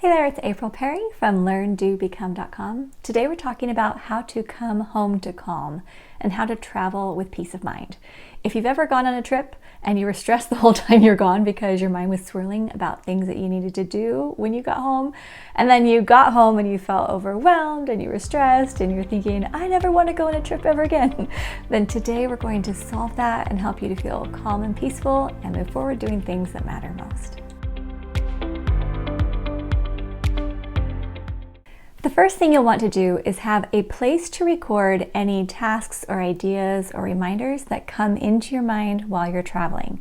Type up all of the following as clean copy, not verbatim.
Hey there, it's April Perry from LearnDoBecome.com. Today we're talking about how to come home to calm and how to travel with peace of mind. If you've ever gone on a trip and you were stressed the whole time you're gone because your mind was swirling about things that you needed to do when you got home, and then you got home and you felt overwhelmed and you were stressed and you're thinking, I never want to go on a trip ever again, then today we're going to solve that and help you to feel calm and peaceful and move forward doing things that matter most. The first thing you'll want to do is have a place to record any tasks or ideas or reminders that come into your mind while you're traveling.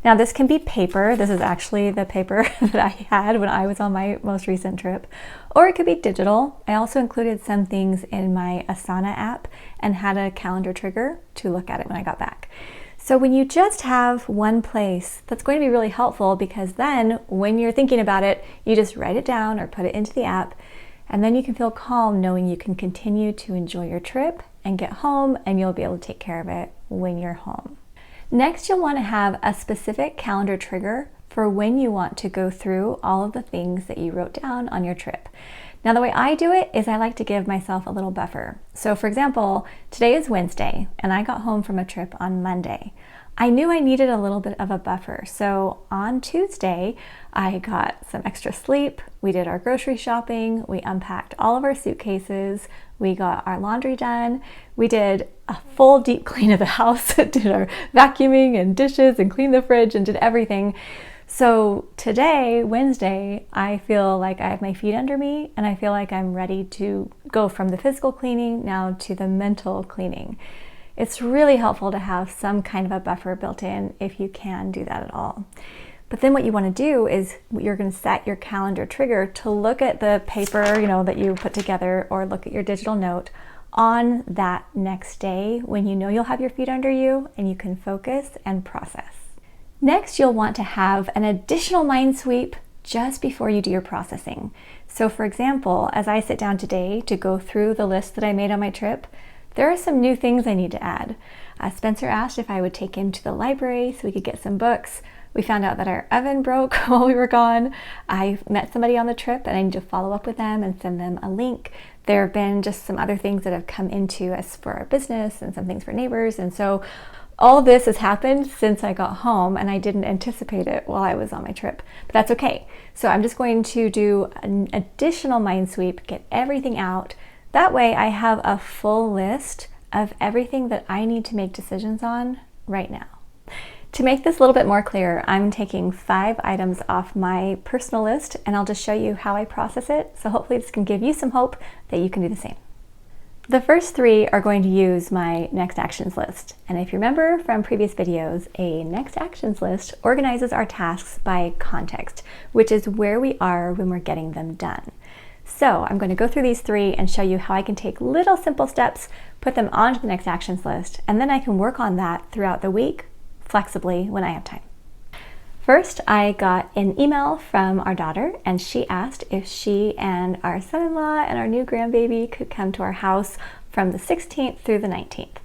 Now this can be paper. This is actually the paper that I had when I was on my most recent trip. Or it could be digital. I also included some things in my Asana app and had a calendar trigger to look at it when I got back. So when you just have one place, that's going to be really helpful because then when you're thinking about it, you just write it down or put it into the app. And then you can feel calm knowing you can continue to enjoy your trip and get home and you'll be able to take care of it when you're home. Next, you'll want to have a specific calendar trigger for when you want to go through all of the things that you wrote down on your trip. Now, the way I do it is I like to give myself a little buffer. So for example, today is Wednesday and I got home from a trip on Monday. I knew I needed a little bit of a buffer. So on Tuesday, I got some extra sleep. We did our grocery shopping. We unpacked all of our suitcases. We got our laundry done. We did a full deep clean of the house, did our vacuuming and dishes and cleaned the fridge and did everything. So today, Wednesday, I feel like I have my feet under me and I feel like I'm ready to go from the physical cleaning now to the mental cleaning. It's really helpful to have some kind of a buffer built in if you can do that at all. But then what you want to do is you're going to set your calendar trigger to look at the paper, that you put together or look at your digital note on that next day when you know you'll have your feet under you and you can focus and process. Next, you'll want to have an additional mind sweep just before you do your processing. So for example, as I sit down today to go through the list that I made on my trip, there are some new things I need to add. Spencer asked if I would take him to the library so we could get some books. We found out that our oven broke while we were gone. I met somebody on the trip and I need to follow up with them and send them a link. There have been just some other things that have come into us for our business and some things for neighbors. And so all of this has happened since I got home and I didn't anticipate it while I was on my trip, but that's okay. So I'm just going to do an additional mind sweep, get everything out. That way I have a full list of everything that I need to make decisions on right now. To make this a little bit more clear, I'm taking 5 items off my personal list and I'll just show you how I process it. So hopefully this can give you some hope that you can do the same. The first 3 are going to use my next actions list. And if you remember from previous videos, a next actions list organizes our tasks by context, which is where we are when we're getting them done. So I'm going to go through these 3 and show you how I can take little simple steps, put them onto the next actions list, and then I can work on that throughout the week flexibly when I have time. First, I got an email from our daughter and she asked if she and our son-in-law and our new grandbaby could come to our house from the 16th through the 19th.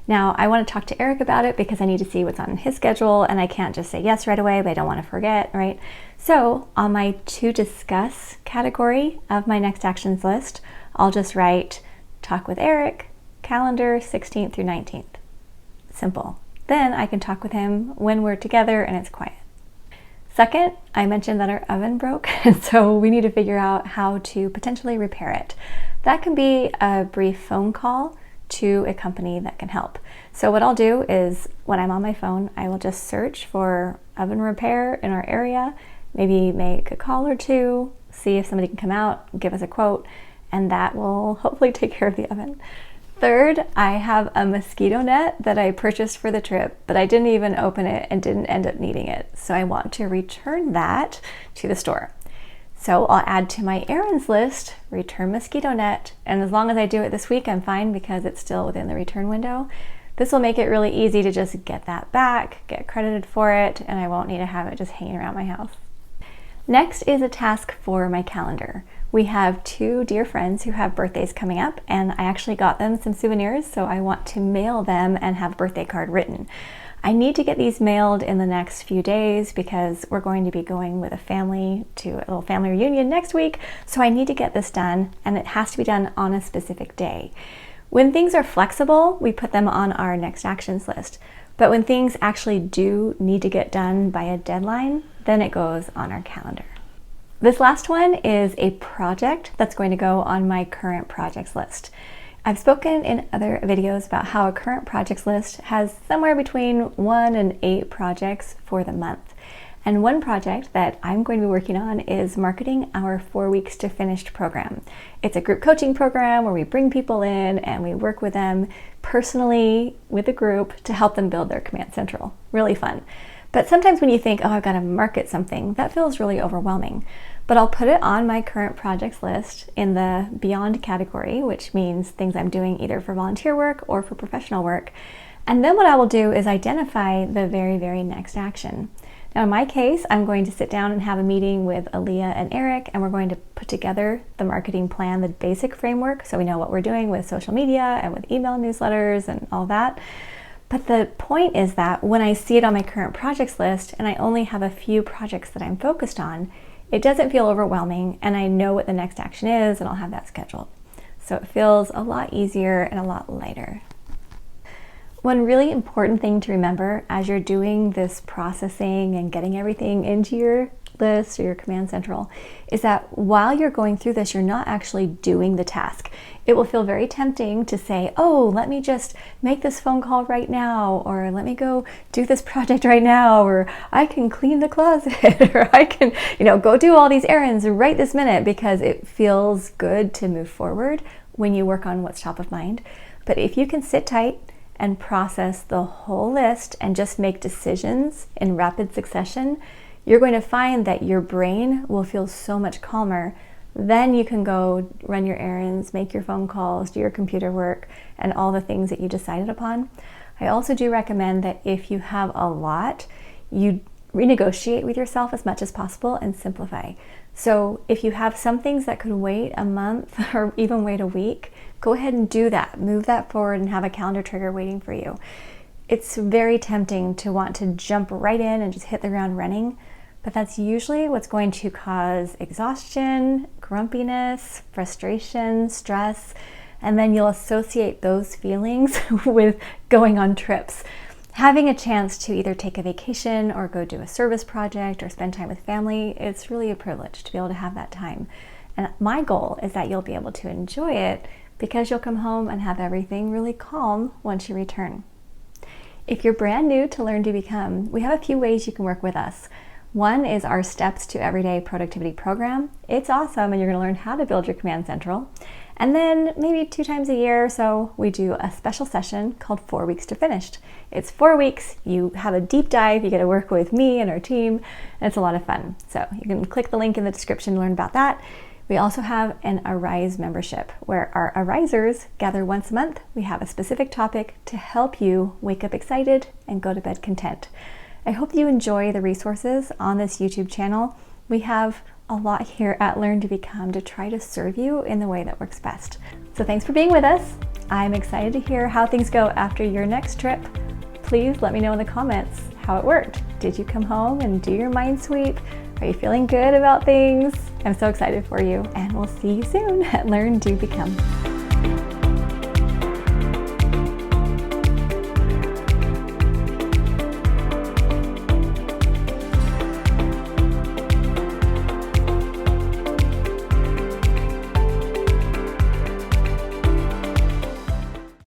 Now, I want to talk to Eric about it because I need to see what's on his schedule and I can't just say yes right away, but I don't want to forget, right? So on my to discuss category of my next actions list, I'll just write talk with Eric, calendar 16th through 19th. Simple. Then I can talk with him when we're together and it's quiet. Second, I mentioned that our oven broke, and so we need to figure out how to potentially repair it. That can be a brief phone call to a company that can help. So what I'll do is when I'm on my phone, I will just search for oven repair in our area, maybe make a call or 2, see if somebody can come out, give us a quote, and that will hopefully take care of the oven. Third, I have a mosquito net that I purchased for the trip, but I didn't even open it and didn't end up needing it. So I want to return that to the store. So I'll add to my errands list, return mosquito net, and as long as I do it this week, I'm fine because it's still within the return window. This will make it really easy to just get that back, get credited for it, and I won't need to have it just hanging around my house. Next is a task for my calendar. We have 2 dear friends who have birthdays coming up and I actually got them some souvenirs, so I want to mail them and have a birthday card written. I need to get these mailed in the next few days because we're going to be going with a family to a little family reunion next week. So I need to get this done, and it has to be done on a specific day. When things are flexible, we put them on our next actions list. But when things actually do need to get done by a deadline, then it goes on our calendar. This last one is a project that's going to go on my current projects list. I've spoken in other videos about how a current projects list has somewhere between 1 and 8 projects for the month. And one project that I'm going to be working on is marketing our 4 Weeks to Finished program. It's a group coaching program where we bring people in and we work with them personally with a group to help them build their Command Central. Really fun. But sometimes when you think, oh, I've got to market something, that feels really overwhelming. But I'll put it on my current projects list in the Beyond category, which means things I'm doing either for volunteer work or for professional work. And then what I will do is identify the very, very next action. Now in my case, I'm going to sit down and have a meeting with Aaliyah and Eric, and we're going to put together the marketing plan, the basic framework, so we know what we're doing with social media and with email newsletters and all that. But the point is that when I see it on my current projects list and I only have a few projects that I'm focused on, it doesn't feel overwhelming, and I know what the next action is, and I'll have that scheduled. So it feels a lot easier and a lot lighter. One really important thing to remember as you're doing this processing and getting everything into your list or your Command Central is that while you're going through this, you're not actually doing the task. It will feel very tempting to say, oh, let me just make this phone call right now, or let me go do this project right now, or I can clean the closet, or I can, go do all these errands right this minute, because it feels good to move forward when you work on what's top of mind. But if you can sit tight and process the whole list and just make decisions in rapid succession, you're going to find that your brain will feel so much calmer. Then you can go run your errands, make your phone calls, do your computer work, and all the things that you decided upon. I also do recommend that if you have a lot, you renegotiate with yourself as much as possible and simplify. So if you have some things that could wait a month or even wait a week, go ahead and do that. Move that forward and have a calendar trigger waiting for you. It's very tempting to want to jump right in and just hit the ground running, but that's usually what's going to cause exhaustion, grumpiness, frustration, stress, and then you'll associate those feelings with going on trips. Having a chance to either take a vacation or go do a service project or spend time with family, it's really a privilege to be able to have that time. And my goal is that you'll be able to enjoy it because you'll come home and have everything really calm once you return. If you're brand new to Learn to Become, we have a few ways you can work with us. One is our Steps to Everyday Productivity program. It's awesome, and you're going to learn how to build your Command Central. And then maybe 2 times a year or so, we do a special session called 4 Weeks to Finished. It's 4 weeks, you have a deep dive, you get to work with me and our team, and it's a lot of fun. So you can click the link in the description to learn about that. We also have an Arise membership where our Arisers gather once a month. We have a specific topic to help you wake up excited and go to bed content. I hope you enjoy the resources on this YouTube channel. We have a lot here at Learn to Become to try to serve you in the way that works best. So thanks for being with us. I'm excited to hear how things go after your next trip. Please let me know in the comments how it worked. Did you come home and do your mind sweep? Are you feeling good about things? I'm so excited for you, and we'll see you soon at Learn to Become.